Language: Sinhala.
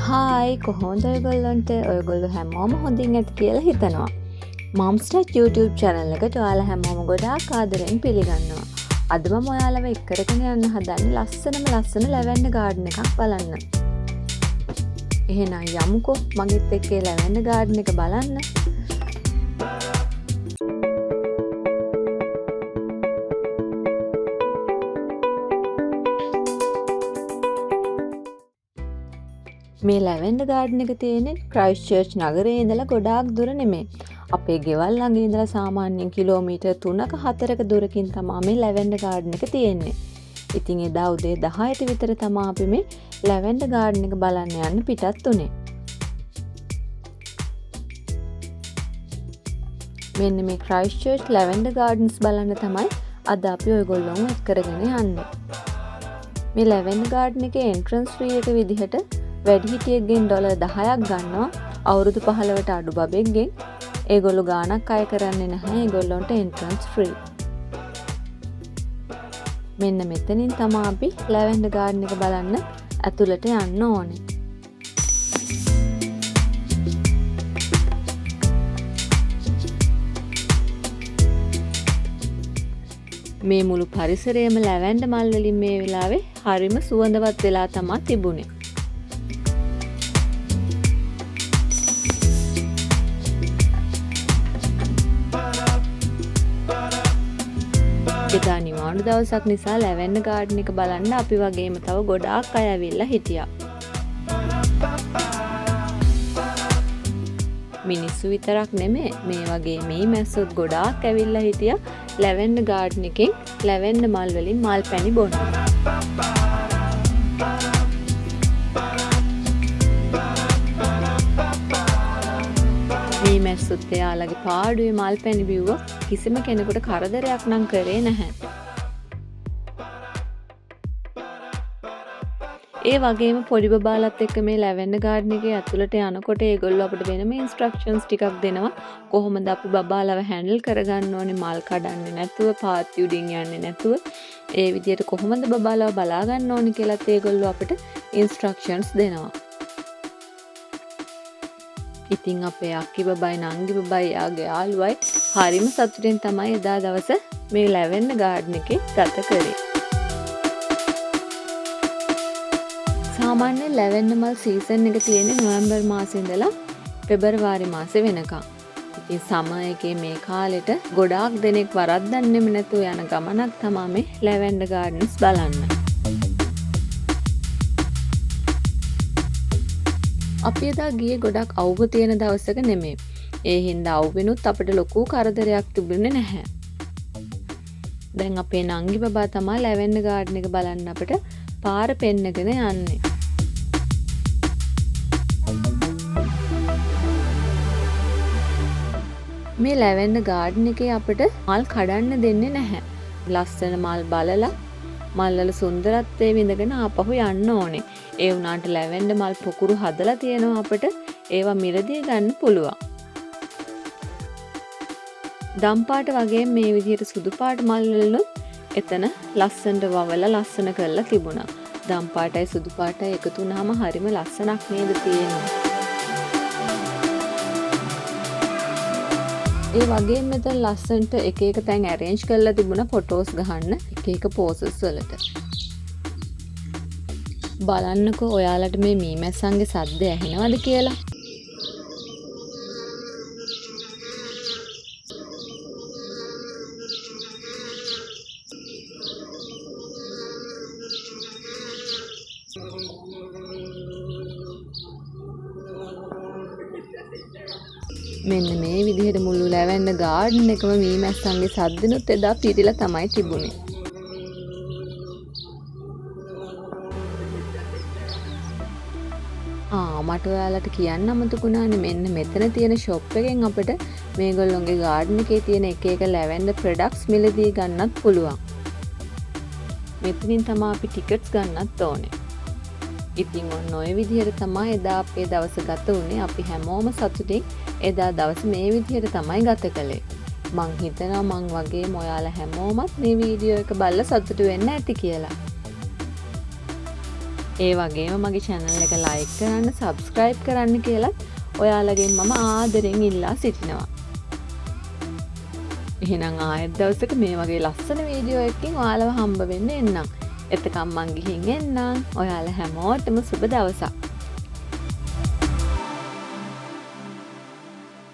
හායි කොහොමද ඔයගොල්ලන්ට ඔයගොල්ලෝ හැමෝම හොඳින් ඇති කියලා හිතනවා. මම්ස්ටර් YouTube channel එකට ඔයාලා හැමෝම ගොඩාක් ආදරෙන් පිළිගන්නවා. අද මම ඔයාලව එක්කරගෙන යන්න හදන්නේ ලස්සන ලැවෙන්ඩර් ගාඩන් එකක් බලන්න. එහෙනම් යමුකෝ මගෙත් එක්ක ලැවෙන්ඩර් ගාඩන් එක බලන්න. මේ ලැවෙන්ඩර් ගාඩන් එක තියෙන්නේ ක්‍රයිස්ට්චර්ච් නගරයේ ඉඳලා ගොඩාක් දුර නෙමෙයි. අපේ ගෙවල් ළඟ ඉඳලා සාමාන්‍යයෙන් කිලෝමීටර් 3ක 4ක දුරකින් තමයි මේ ලැවෙන්ඩර් ගාඩන් එක තියෙන්නේ. ඉතින් එදා උදේ 10ට විතර තමයි අපි මේ ලැවෙන්ඩර් ගාඩන් එක බලන්න යන්න පිටත් උනේ. මෙන්න මේ ක්‍රයිස්ට්චර්ච් ලැවෙන්ඩර් ගාඩන්ස් බලන්න තමයි අද අපි ඔයගොල්ලෝම එක් කරගෙන යන්නේ. මේ ලැවෙන්ඩර් ගාඩන් එකේ එන්ට්‍රන්ස් ෆී එක විදිහට වැඩිහිටියෙක්ගෙන් $10ක් ගන්නවා. අවුරුදු 15ට අඩු බබෙක්ගෙන් ඒගොල්ලෝ ගාණක් අය කරන්නේ නැහැ. ඒගොල්ලන්ට එන්ට්‍රන්ස් ෆ්‍රී. මෙන්න මෙතනින් තමයි අපි ලැවෙන්ඩර් ගාඩන් එක බලන්න ඇතුළට යන්න ඕනේ. මේ මුළු පරිසරයම ලැවෙන්ඩර් මල් වලින් මේ වෙලාවේ හරිම සුවඳවත් වෙලා තමයි තිබුණේ. එදා නිවාඩු දවසක් නිසා ලැවෙන්ඩර් ගාඩන් එක බලන්න අපි වගේම තව ගොඩාක් අය ඇවිල්ලා හිටියා. මිනිස්සු විතරක් නෙමෙයි මේ වගේ මේ මැස්සොත් ගොඩාක් ඇවිල්ලා හිටියා ලැවෙන්ඩර් ගාඩන් එකෙන් ලැවෙන්ඩර් මල් වලින් මල් පැණි බොන්න. මේ මැස්සොත් එයාලගේ පාඩුවේ මල් පැණි බිව්වා කිසිම කෙනෙකුට කරදරයක් නම් කරේ නැහැ. ඒ වගේම පොඩි බබාලත් එක්ක මේ ලැවෙන්ඩර් ගාඩන් එකේ ඇතුළට යනකොට ඒගොල්ලෝ අපිට වෙනම ඉන්ස්ට්‍රක්ෂන්ස් ටිකක් දෙනවා. කොහොමද අපි බබාලව හැන්ඩල් කරගන්න ඕනේ, මල් කඩන්නේ නැතුව, පාත් උඩින් යන්නේ නැතුව, ඒ විදිහට කොහොමද බබාලව බලා ගන්න ඕනේ කියලාත් ඒගොල්ලෝ අපිට ඉන්ස්ට්‍රක්ෂන්ස් දෙනවා. ඉතින් අපේ අක්කි බබයි නංගි බබයි යාගේ යාළුවයි හරිම සතුටින් තමයි එදා දවස මේ ලැවෙන්ඩර් ගාඩන් එකේ ගත කරේ. සාමාන්‍යයෙන් ලැවෙන්ඩර් මල් සීසන් එක තියෙන්නේ නොවැම්බර් මාසේ ඉඳලා පෙබරවාරි මාසේ වෙනකම්. ඉතින් සමර් එකේ මේ කාලෙට ගොඩාක් දෙනෙක් වරද්දන්නෙම නැතුව යන ගමනක් තමයි මේ ලැවෙන්ඩර් ගාඩන්ස් බලන්න. අපි එදා ගියේ ගොඩක් අවුව තියෙන දවසක නෙමෙයි. ඒ හින්දා අවුවෙනුත් අපිට ලොකු කරදරයක් තිබුණේ නැහැ. දැන් අපේ නංගි බබා තමයි ලැවෙන්ඩර් ගාඩන් එක බලන්න අපිට පාර පෙන්නගෙන යන්නේ. මේ ලැවෙන්ඩර් ගාඩන් එකේ අපිට මල් කඩන්න දෙන්නේ නැහැ. ලස්සන මල් බලලා මල් වල සුන්දරත්වය විඳගෙන ආපහු යන්න ඕනේ. ඒ වුණාට ලැවෙන්ඩර් මල් පොකුරු හදලා තියෙනවා අපිට ඒවා මිලදී ගන්න පුළුවන්. දම් පාට වගේ මේ විදිහට සුදු පාට මල් වලුත් එතන ලස්සනට වවලා ලස්සන කරලා තිබුණා. දම් පාටයි සුදු පාටයි එකතු වුණාම හරිම ලස්සනක් නේද තියෙන්නේ. ඒ වගේම මෙතන ලස්සනට එක එක තැන් arrange කරලා තිබුණා ෆොටෝස් ගහන්න එක එක poses වලට. බලන්නකෝ ඔයාලට මේ මීමැස්සන්ගේ සද්ද ඇහෙනවද කියලා. මෙන්න මේ විදිහට මුළු ලැවෙන්ඩර් ගාඩන් එකම මීමැස්සන්ගේ සද්දිනුත් එදා පිරීලා තමයි තිබුණේ. මට ඔයාලට කියන්න අමතකුණානේ මෙන්න මෙතන තියෙන ෂොප් එකෙන් අපිට මේගොල්ලොන්ගේ ගාඩන් එකේ තියෙන එක එක ලැවෙන්ඩර් ප්‍රොඩක්ට්ස් මිලදී ගන්නත් පුළුවන්. මෙතනින් තමයි අපි ටිකට්ස් ගන්නත් ඕනේ. ඉතින් ඔන්න ඔය විදිහට තමයි එදා අපේ දවස ගත වුණේ. අපි හැමෝම සතුටින් එදා දවස් මේ විදිහට තමයි ගත කළේ. මං හිතනවා මං වගේම ඔයාලා හැමෝමත් මේ වීඩියෝ එක බලලා සතුටු වෙන්න ඇති කියලා. ඒ වගේම මගේ channel එක like කරන්න, subscribe කරන්න කියලා ඔයාලගෙන් මම ආදරෙන් ඉල්ලා සිටිනවා. එහෙනම් ආයෙත් දවසක මේ වගේ ලස්සන වීඩියෝ එකකින් ඔයාලව හම්බ වෙන්න එන්නම්. එතකම් මං ගිහින් එන්නම්. ඔයාලා හැමෝටම සුබ දවසක්.